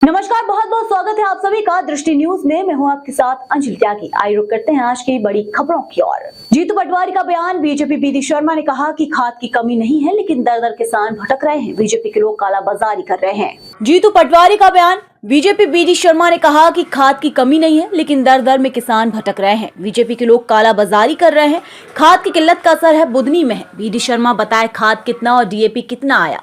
नमस्कार, बहुत बहुत स्वागत है आप सभी का दृष्टि न्यूज में। मैं हूं आपके साथ अंजलि त्यागी। आइए रुक करते हैं आज की बड़ी खबरों की ओर। जीतू पटवारी का बयान। बीजेपी बीडी शर्मा ने कहा कि खाद की कमी नहीं है, लेकिन दर दर किसान भटक रहे हैं। बीजेपी के लोग कालाबाजारी कर रहे हैं। जीतू पटवारी का बयान। बीजेपी बीडी शर्मा ने कहा कि खाद की कमी नहीं है, लेकिन दर दर में किसान भटक रहे हैं। बीजेपी के लोग कालाबाजारी कर रहे हैं। खाद की किल्लत का असर है बुधनी में है। बीडी शर्मा बताए खाद कितना और डीएपी कितना आया।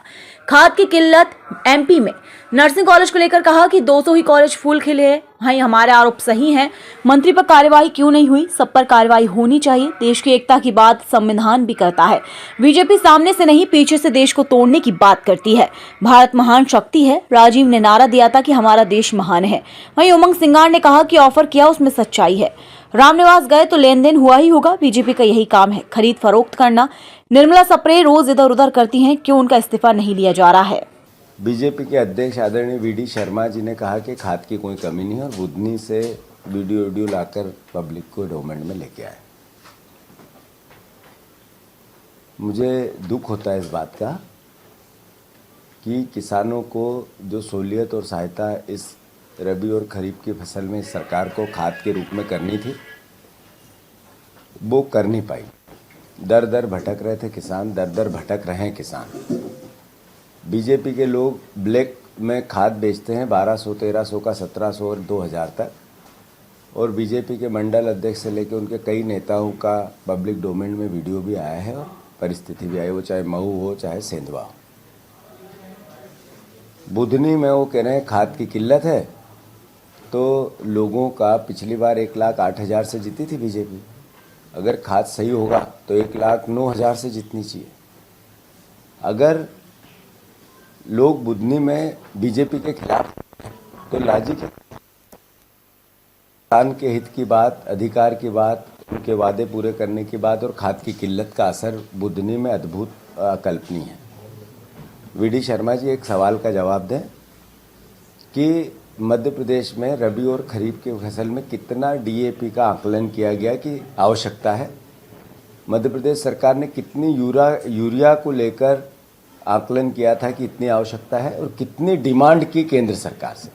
खाद की किल्लत एमपी में। नर्सिंग कॉलेज को लेकर कहा कि 200 ही कॉलेज फूल खिले हैं। भाई हमारे आरोप सही हैं। मंत्री पर कार्यवाही क्यों नहीं हुई? सब पर कार्यवाही होनी चाहिए। देश की एकता की बात संविधान भी करता है। बीजेपी सामने से नहीं पीछे से देश को तोड़ने की बात करती है। भारत महान शक्ति है। राजीव ने नारा दिया था कि हमारा देश महान है। वहीं उमंग सिंगार ने कहा कि ऑफर किया उसमें सच्चाई है। रामनिवास गए तो लेन देन हुआ ही होगा। बीजेपी का यही काम है, खरीद फरोख्त करना। निर्मला सप्रे रोज इधर उधर करती हैं, क्यों उनका इस्तीफा नहीं लिया जा रहा है? बीजेपी के अध्यक्ष आदरणीय वीडी शर्मा जी ने कहा कि खाद की कोई कमी नहीं है और बुधनी से वीडियो लाकर पब्लिक को डोमेन में लेके आए। मुझे दुख होता है इस बात का कि किसानों को जो सहूलियत और सहायता इस रबी और खरीफ की फसल में सरकार को खाद के रूप में करनी थी, वो कर नहीं पाई। दर दर भटक रहे थे किसान, दर दर भटक रहे हैं किसान। बीजेपी के लोग ब्लैक में खाद बेचते हैं 1200, 1300 का, 1700 और 2000 तक। और बीजेपी के मंडल अध्यक्ष से लेकर उनके कई नेताओं का पब्लिक डोमेन में वीडियो भी आया है और परिस्थिति भी आई, वो चाहे महू हो चाहे सेंधवा हो। बुधनी में वो कह रहे हैं खाद की किल्लत है, तो लोगों का पिछली बार 1,08,000 से जीती थी बीजेपी। अगर खाद सही होगा तो 1,09,000 से जीतनी चाहिए। अगर लोग बुधनी में बीजेपी के खिलाफ तो लाजी के किसान के हित की बात, अधिकार की बात, उनके वादे पूरे करने की बात और खाद की किल्लत का असर बुधनी में अद्भुत अकल्पनीय है। वीडी शर्मा जी एक सवाल का जवाब दें कि मध्य प्रदेश में रबी और खरीफ की फसल में कितना डीएपी का आकलन किया गया कि आवश्यकता है। मध्य प्रदेश सरकार ने कितनी यूरिया को लेकर आकलन किया था कि इतनी आवश्यकता है और कितनी डिमांड की केंद्र सरकार से।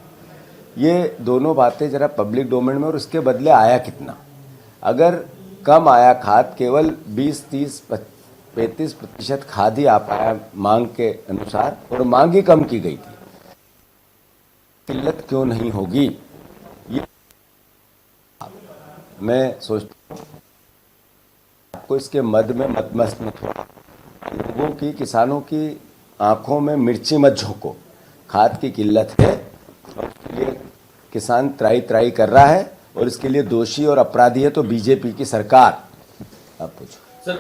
ये दोनों बातें जरा पब्लिक डोमेन में, और उसके बदले आया कितना। अगर कम आया खाद, केवल 20, 30, 35% खाद ही आ पाया मांग के अनुसार, और मांग ही कम की गई थी, किल्लत क्यों नहीं होगी? ये मैं सोचता हूँ आपको इसके मद में मस्त मत हो। लोगों की, किसानों की आंखों में मिर्ची मत झोंको। खाद की किल्लत है और उसके लिए किसान त्राई त्राई कर रहा है, और इसके लिए दोषी और अपराधी है तो बीजेपी की सरकार। आप पूछो सर,